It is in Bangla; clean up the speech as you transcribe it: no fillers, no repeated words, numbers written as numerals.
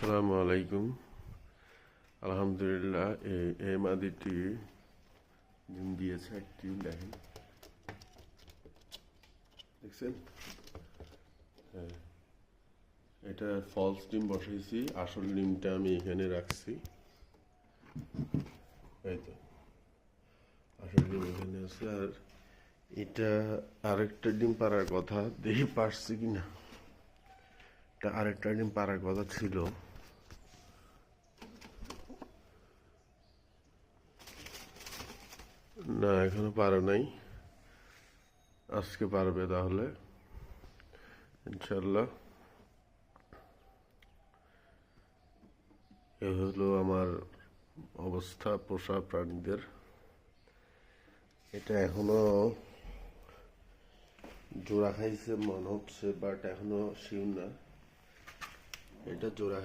আসসালামু আলাইকুম। আলহামদুলিল্লাহ, এই মাদিটি ডিম দিয়েছে একটি। দেখেন, দেখছেন? হ্যাঁ, এটা ফলস ডিম বসাইছি, আসল ডিমটা আমি এখানে রাখছি। এই তো আসল ডিম এখানে আছে। আর এটা আরেকটা ডিম পাড়ার কথা, দেখি পারছি কিনা। এটা আরেকটা ডিম পাড়ার কথা ছিল, না এখনো পারে নাই। আজকে পারবে তাহলে ইনশাল্লাহ। এ হলো আমার অবস্থা পোষা প্রাণীদের। এটা এখনো জোড়া খাইছে মনে হচ্ছে, বাট এখনো শিওর না এটা জোড়া